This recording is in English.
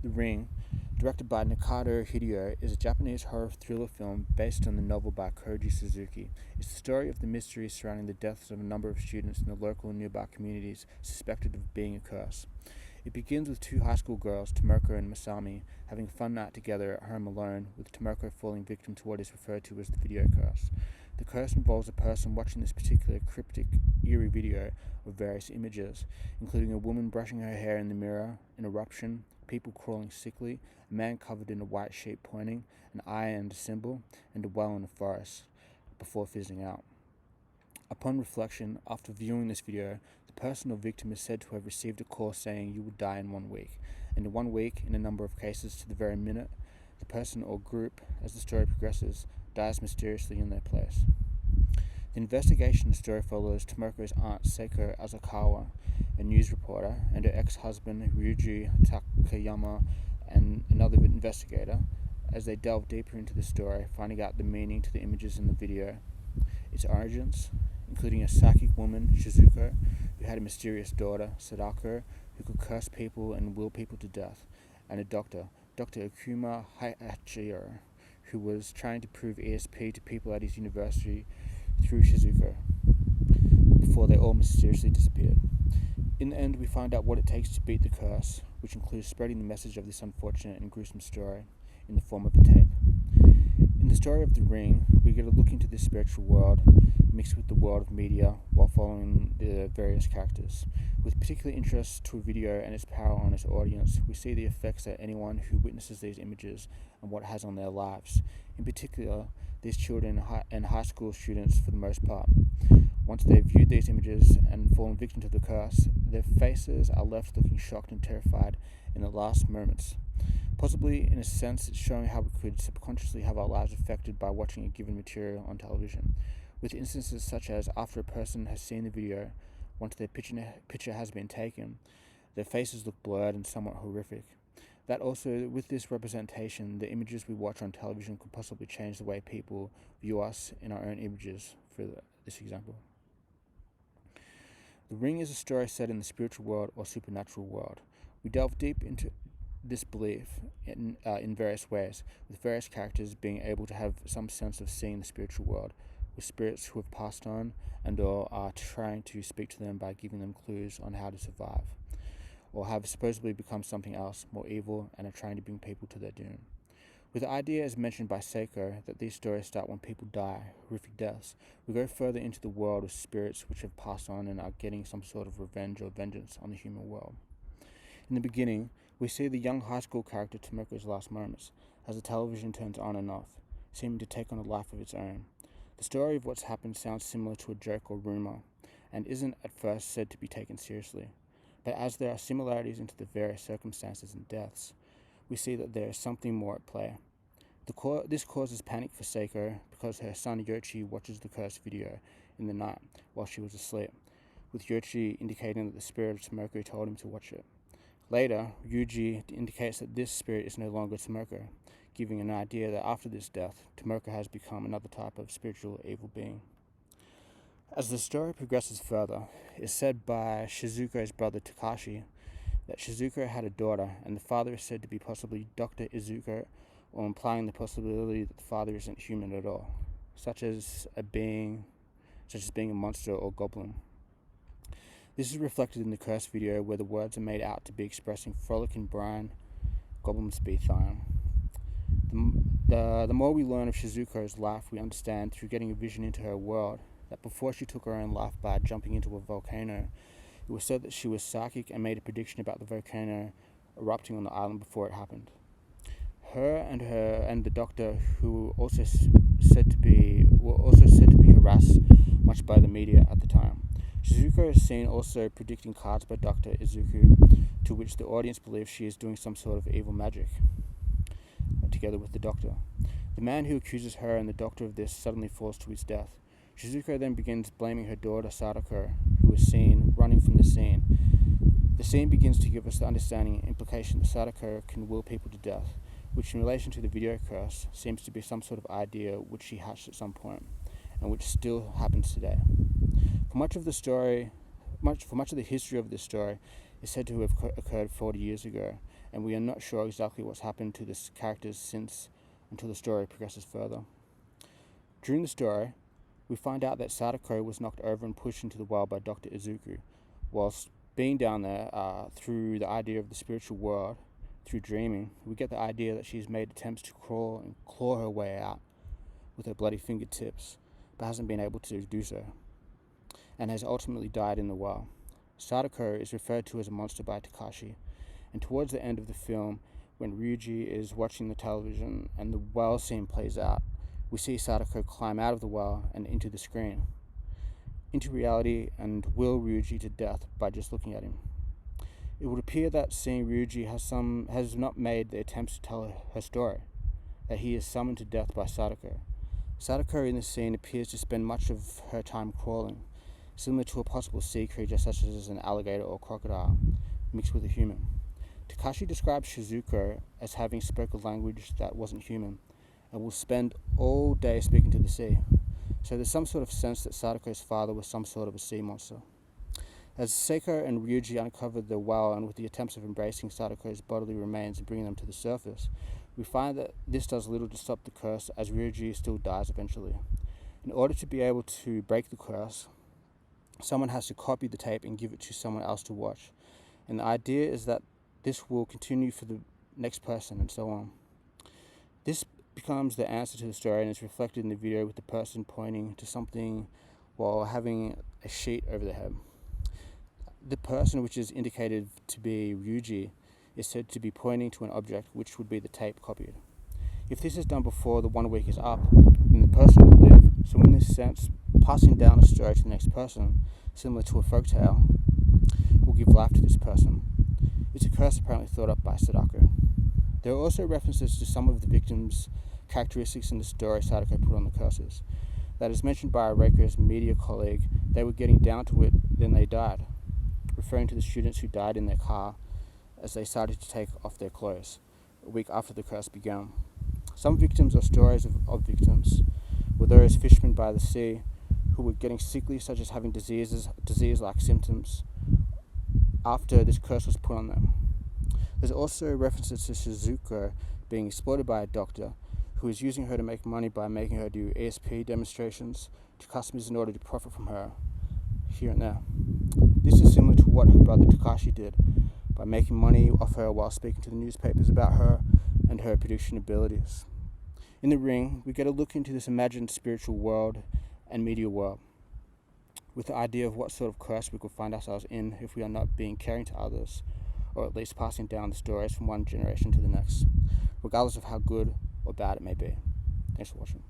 The Ring, directed by Nakata Hideo, is a Japanese horror thriller film based on the novel by Koji Suzuki. It's the story of the mystery surrounding the deaths of a number of students in the local and nearby communities suspected of being a curse. It begins with two high school girls, Tomoko and Masami, having a fun night together at home alone, with Tomoko falling victim to what is referred to as the video curse. The curse involves a person watching this particular cryptic, eerie video of various images, including a woman brushing her hair in the mirror, an eruption, people crawling sickly, a man covered in a white sheet pointing, an eye and a symbol, and a well in a forest, before fizzing out. Upon reflection, after viewing this video, the person or victim is said to have received a call saying you will die in 1 week, and in 1 week, in a number of cases to the very minute, the person or group, as the story progresses, dies mysteriously in their place. The investigation story follows Tomoko's aunt Seiko Azakawa, a news reporter, and her ex-husband Ryuji Takayama, and another investigator, as they delve deeper into the story, finding out the meaning to the images in the video, its origins, including a psychic woman, Shizuko, who had a mysterious daughter, Sadako, who could curse people and will people to death, and a doctor, Dr. Akuma Hayachiro, who was trying to prove ESP to people at his university through Shizuko, before they all mysteriously disappeared. In the end, we find out what it takes to beat the curse, which includes spreading the message of this unfortunate and gruesome story in the form of a tape. In the story of The Ring, we get a look into this spiritual world mixed with the world of media while following the various characters. With particular interest to a video and its power on its audience, we see the effects that anyone who witnesses these images and what it has on their lives. In particular, these children and high school students for the most part. Once they've viewed these images and fallen victim to the curse, their faces are left looking shocked and terrified in the last moments. Possibly, in a sense, it's showing how we could subconsciously have our lives affected by watching a given material on television, with instances such as after a person has seen the video, once their picture has been taken, their faces look blurred and somewhat horrific. That also, with this representation, the images we watch on television could possibly change the way people view us in our own images, for this example. The Ring is a story set in the spiritual world or supernatural world. We delve deep into this belief in various ways, with various characters being able to have some sense of seeing the spiritual world, with spirits who have passed on and or are trying to speak to them by giving them clues on how to survive, or have supposedly become something else, more evil, and are trying to bring people to their doom. With the idea, as mentioned by Seiko, that these stories start when people die, horrific deaths, we go further into the world of spirits which have passed on and are getting some sort of revenge or vengeance on the human world. In the beginning, we see the young high school character Tomoko's last moments, as the television turns on and off, seeming to take on a life of its own. The story of what's happened sounds similar to a joke or rumor, and isn't at first said to be taken seriously. But as there are similarities into the various circumstances and deaths, we see that there is something more at play. This causes panic for Seiko because her son Yoichi watches the cursed video in the night while she was asleep, with Yoichi indicating that the spirit of Tomoko told him to watch it. Later, Ryuji indicates that this spirit is no longer Tomoko, giving an idea that after this death, Tomoko has become another type of spiritual evil being. As the story progresses further, it is said by Shizuko's brother Takashi that Shizuko had a daughter, and the father is said to be possibly Dr. Izuko, or implying the possibility that the father isn't human at all, such as being a monster or goblin. This is reflected in the cursed video where the words are made out to be expressing frolic and brine, goblins be thine. The more we learn of Shizuko's life, we understand through getting a vision into her world that before she took her own life by jumping into a volcano, it was said that she was psychic and made a prediction about the volcano erupting on the island before it happened. Her and the doctor, who were also said to be harassed much by the media at the time. Shizuko is seen also predicting cards by Dr. Izuku, to which the audience believes she is doing some sort of evil magic, together with the doctor. The man who accuses her and the doctor of this suddenly falls to his death. Shizuko then begins blaming her daughter Sadako, who is seen running from the scene. The scene begins to give us the understanding and implication that Sadako can will people to death, which in relation to the video curse seems to be some sort of idea which she hatched at some point, and which still happens today. For much of the history of this story, is said to have occurred 40 years ago, and we are not sure exactly what's happened to the characters since until the story progresses further. During the story, we find out that Sadako was knocked over and pushed into the well by Dr. Izuku. Whilst being down there, through the idea of the spiritual world, through dreaming, we get the idea that she's made attempts to crawl and claw her way out with her bloody fingertips, but hasn't been able to do so, and has ultimately died in the well. Sadako is referred to as a monster by Takashi, and towards the end of the film, when Ryuji is watching the television and the well scene plays out, we see Sadako climb out of the well and into the screen, into reality, and will Ryuji to death by just looking at him. It would appear that seeing Ryuji has not made the attempts to tell her story, that he is summoned to death by Sadako. Sadako in this scene appears to spend much of her time crawling, similar to a possible sea creature such as an alligator or crocodile, mixed with a human. Takashi describes Shizuko as having spoken a language that wasn't human, and will spend all day speaking to the sea. So there's some sort of sense that Sadako's father was some sort of a sea monster. As Seiko and Ryuji uncover the well, and with the attempts of embracing Sadako's bodily remains and bringing them to the surface, we find that this does little to stop the curse, as Ryuji still dies eventually. In order to be able to break the curse, someone has to copy the tape and give it to someone else to watch. And the idea is that this will continue for the next person, and so on. This becomes the answer to the story, and is reflected in the video with the person pointing to something while having a sheet over their head. The person, which is indicated to be Ryuji, is said to be pointing to an object, which would be the tape copied. If this is done before the 1 week is up, then the person will live. So in this sense, passing down a story to the next person, similar to a folktale, will give life to this person. It's a curse apparently thought up by Sadako. There are also references to some of the victims' characteristics in the story Sadako put on the curses. That is mentioned by Reiko's media colleague, they were getting down to it, then they died, referring to the students who died in their car as they started to take off their clothes, a week after the curse began. Some victims, or stories of victims, were those fishermen by the sea who were getting sickly, such as having disease-like symptoms, after this curse was put on them. There's also references to Shizuko being exploited by a doctor who is using her to make money by making her do ESP demonstrations to customers in order to profit from her here and there. This is similar to what her brother Takashi did by making money off her while speaking to the newspapers about her and her prediction abilities. In The Ring, we get a look into this imagined spiritual world and media world, with the idea of what sort of curse we could find ourselves in if we are not being caring to others, or at least passing down the stories from one generation to the next, regardless of how good or bad it may be. Thanks for watching.